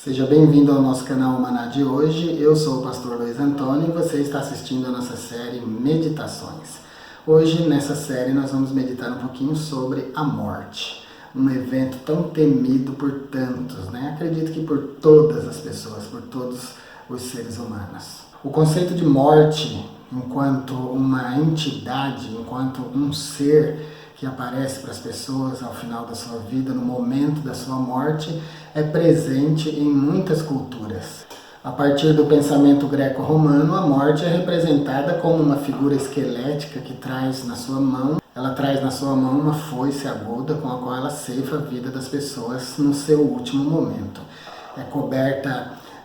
Seja bem-vindo ao nosso canal Maná de hoje. Eu sou o pastor Luiz Antônio e você está assistindo a nossa série Meditações. Hoje, nessa série, nós vamos meditar um pouquinho sobre a morte. Um evento tão temido por tantos, né? Acredito que por todas as pessoas, por todos os seres humanos. O conceito de morte, enquanto uma entidade, enquanto um ser que aparece para as pessoas ao final da sua vida, no momento da sua morte, é presente em muitas culturas. A partir do pensamento greco-romano, a morte é representada como uma figura esquelética que traz na sua mão, uma foice aguda com a qual ela ceifa a vida das pessoas no seu último momento.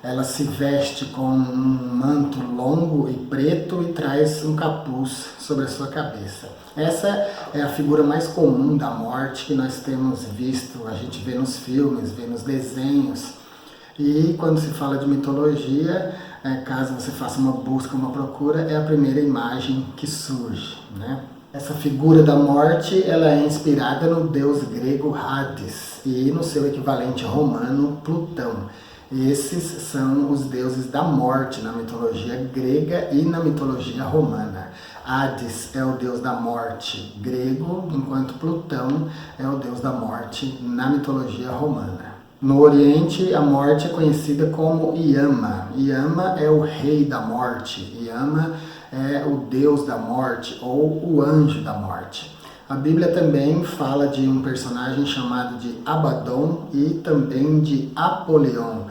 Ela se veste com um manto longo e preto e traz um capuz sobre a sua cabeça. Essa é a figura mais comum da morte que nós temos visto, a gente vê nos filmes, vê nos desenhos. E quando se fala de mitologia, caso você faça uma busca, uma procura, é a primeira imagem que surge, né? Essa figura da morte, ela é inspirada no deus grego Hades e no seu equivalente romano Plutão. Esses são os deuses da morte na mitologia grega e na mitologia romana. Hades é o deus da morte grego, enquanto Plutão é o deus da morte na mitologia romana. No Oriente, a morte é conhecida como Yama. Yama é o rei da morte. Yama é o deus da morte ou o anjo da morte. A Bíblia também fala de um personagem chamado de Abaddon e também de Apolion.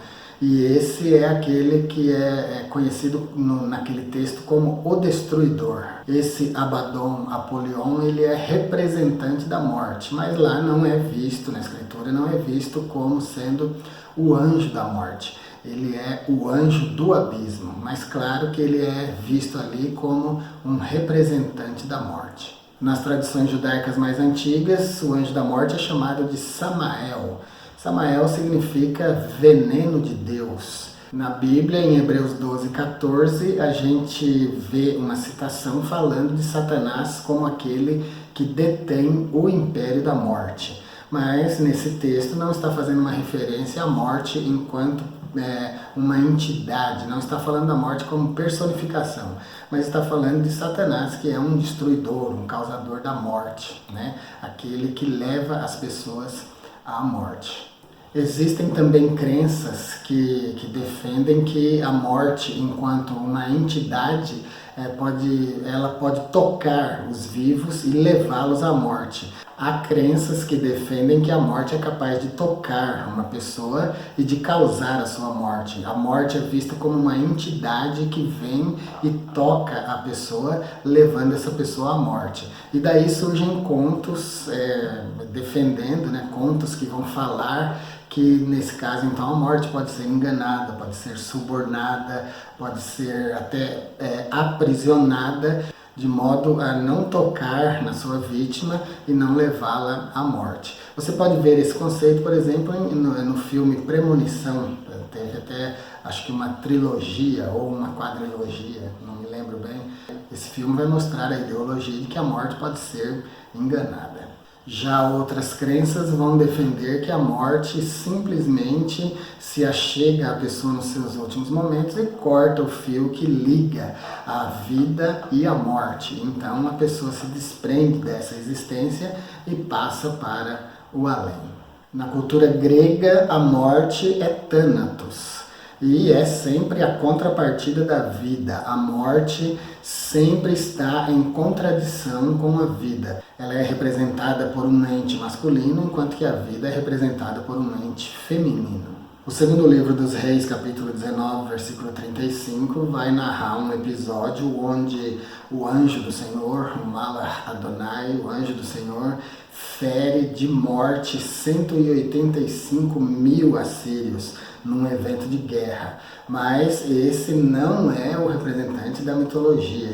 E esse é aquele que é conhecido naquele texto como o Destruidor. Esse Abaddon, Apolion, ele é representante da morte, mas lá não é visto, na Escritura, não é visto como sendo o anjo da morte. Ele é o anjo do abismo, mas claro que ele é visto ali como um representante da morte. Nas tradições judaicas mais antigas, o anjo da morte é chamado de Samael. Samael significa veneno de Deus. Na Bíblia, em Hebreus 12:14, a gente vê uma citação falando de Satanás como aquele que detém o império da morte. Mas nesse texto não está fazendo uma referência à morte enquanto uma entidade, não está falando da morte como personificação, mas está falando de Satanás, que é um destruidor, um causador da morte, né? Aquele que leva as pessoas à morte. Existem também crenças que defendem que a morte, enquanto uma entidade, ela pode tocar os vivos e levá-los à morte. Há crenças que defendem que a morte é capaz de tocar uma pessoa e de causar a sua morte. A morte é vista como uma entidade que vem e toca a pessoa, levando essa pessoa à morte. E daí surgem contos defendendo, né, contos que vão falar que nesse caso então a morte pode ser enganada, pode ser subornada, pode ser até aprisionada, de modo a não tocar na sua vítima e não levá-la à morte. Você pode ver esse conceito, por exemplo, no filme Premonição. Teve até, acho que uma trilogia ou uma quadrilogia, não me lembro bem. Esse filme vai mostrar a ideologia de que a morte pode ser enganada. Já outras crenças vão defender que a morte simplesmente se achega à pessoa nos seus últimos momentos e corta o fio que liga a vida e a morte. Então a pessoa se desprende dessa existência e passa para o além. Na cultura grega, a morte é Thanatos. E é sempre a contrapartida da vida. A morte sempre está em contradição com a vida. Ela é representada por um ente masculino, enquanto que a vida é representada por um ente feminino. O segundo livro dos Reis, capítulo 19, versículo 35, vai narrar um episódio onde o anjo do Senhor, o Malach Adonai, o anjo do Senhor, fere de morte 185 mil assírios num evento de guerra. Mas esse não é o representante da mitologia,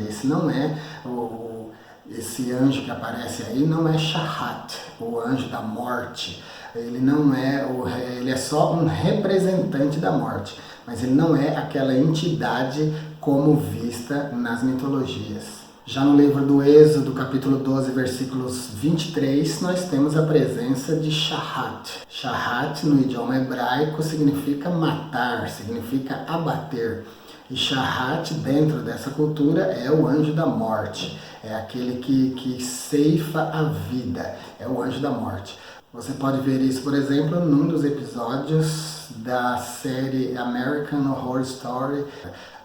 esse anjo que aparece aí não é Shahat, o anjo da morte. Ele é só um representante da morte, mas ele não é aquela entidade como vista nas mitologias. Já no livro do Êxodo, capítulo 12, versículos 23, nós temos a presença de Shahat. Shahat, no idioma hebraico, significa matar, significa abater. E Shahat, dentro dessa cultura, é o anjo da morte. É aquele que ceifa a vida. É o anjo da morte. Você pode ver isso, por exemplo, num dos episódios da série American Horror Story.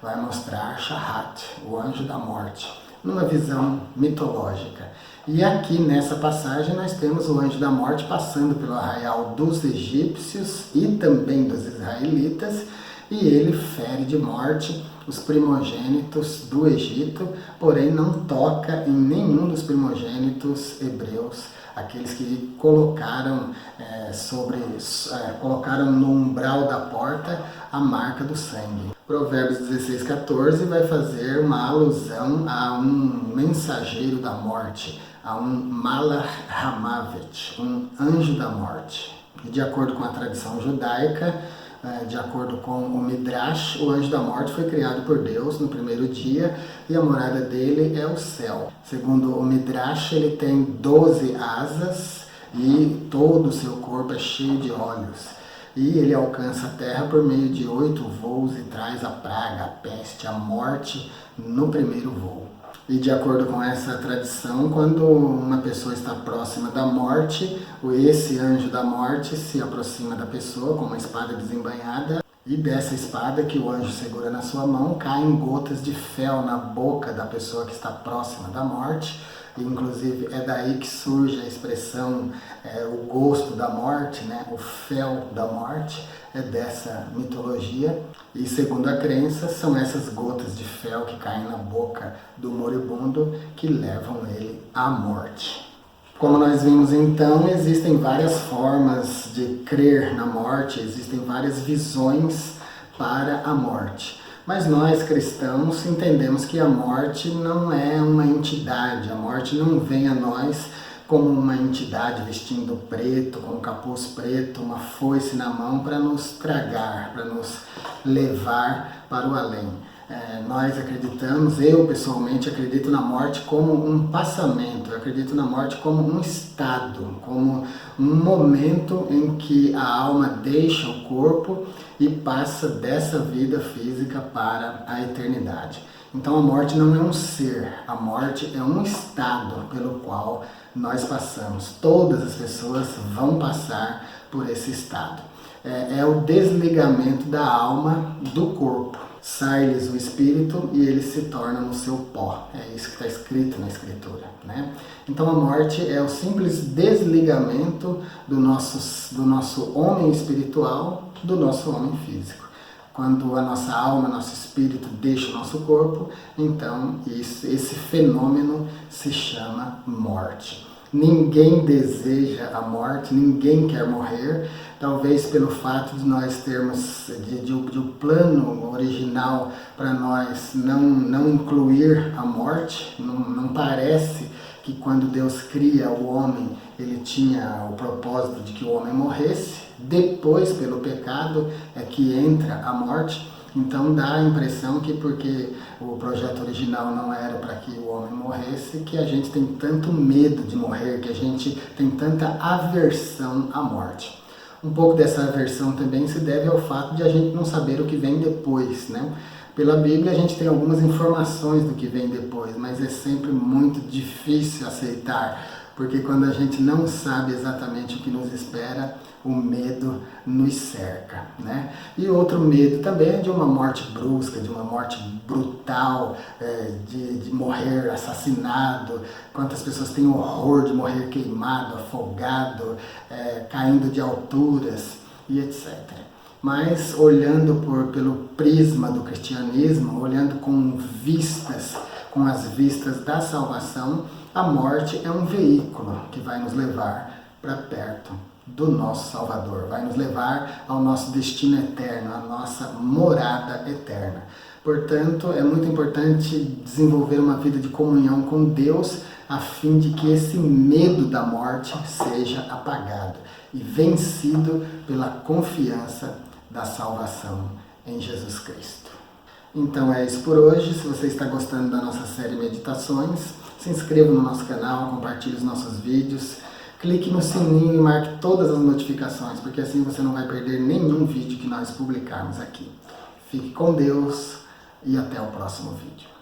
Vai mostrar Shahat, o anjo da morte, numa visão mitológica. E aqui nessa passagem nós temos o anjo da morte passando pelo arraial dos egípcios e também dos israelitas, e ele fere de morte os primogênitos do Egito, porém não toca em nenhum dos primogênitos hebreus, aqueles que colocaram colocaram no umbral da porta a marca do sangue. Provérbios 16:14 vai fazer uma alusão a um mensageiro da morte, a um Malach Hamavet, um anjo da morte. E de acordo com a tradição judaica, de acordo com o Midrash, o anjo da morte foi criado por Deus no primeiro dia e a morada dele é o céu. Segundo o Midrash, ele tem 12 asas e todo o seu corpo é cheio de olhos. E ele alcança a terra por meio de 8 voos e traz a praga, a peste, a morte no primeiro voo. E de acordo com essa tradição, quando uma pessoa está próxima da morte, esse anjo da morte se aproxima da pessoa com uma espada desembainhada, e dessa espada que o anjo segura na sua mão, caem gotas de fel na boca da pessoa que está próxima da morte. E, inclusive é daí que surge a expressão o gosto da morte, né? O fel da morte, é dessa mitologia. E segundo a crença, são essas gotas de fel que caem na boca do moribundo que levam ele à morte. Como nós vimos então, existem várias formas de crer na morte, existem várias visões para a morte. Mas nós cristãos entendemos que a morte não é uma entidade, a morte não vem a nós como uma entidade vestindo preto, com um capuz preto, uma foice na mão para nos tragar, para nos levar para o além. Nós acreditamos, eu pessoalmente acredito na morte como um passamento, eu acredito na morte como um estado, como um momento em que a alma deixa o corpo e passa dessa vida física para a eternidade. Então a morte não é um ser, a morte é um estado pelo qual nós passamos. Todas as pessoas vão passar por esse estado. É o desligamento da alma do corpo. Sai-lhes o espírito e ele se torna no seu pó. É isso que está escrito na Escritura, né? Então a morte é o simples desligamento do nosso homem espiritual do nosso homem físico. Quando a nossa alma, nosso espírito deixa o nosso corpo, então esse fenômeno se chama morte. Ninguém deseja a morte, ninguém quer morrer, talvez pelo fato de nós termos, de o plano original para nós não incluir a morte. Não parece que quando Deus cria o homem, ele tinha o propósito de que o homem morresse. Depois, pelo pecado, é que entra a morte. Então dá a impressão que porque o projeto original não era para que o homem morresse, que a gente tem tanto medo de morrer, que a gente tem tanta aversão à morte. Um pouco dessa aversão também se deve ao fato de a gente não saber o que vem depois, né? Pela Bíblia a gente tem algumas informações do que vem depois, mas é sempre muito difícil aceitar, porque quando a gente não sabe exatamente o que nos espera, o medo nos cerca, né? E outro medo também é de uma morte brusca, de uma morte brutal, de morrer assassinado. Quantas pessoas têm horror de morrer queimado, afogado, caindo de alturas e etc. Mas olhando pelo prisma do cristianismo, olhando com as vistas da salvação, a morte é um veículo que vai nos levar para perto do nosso Salvador, vai nos levar ao nosso destino eterno, à nossa morada eterna. Portanto, é muito importante desenvolver uma vida de comunhão com Deus, a fim de que esse medo da morte seja apagado e vencido pela confiança da salvação em Jesus Cristo. Então é isso por hoje. Se você está gostando da nossa série Meditações, se inscreva no nosso canal, compartilhe os nossos vídeos, clique no sininho e marque todas as notificações, porque assim você não vai perder nenhum vídeo que nós publicarmos aqui. Fique com Deus e até o próximo vídeo.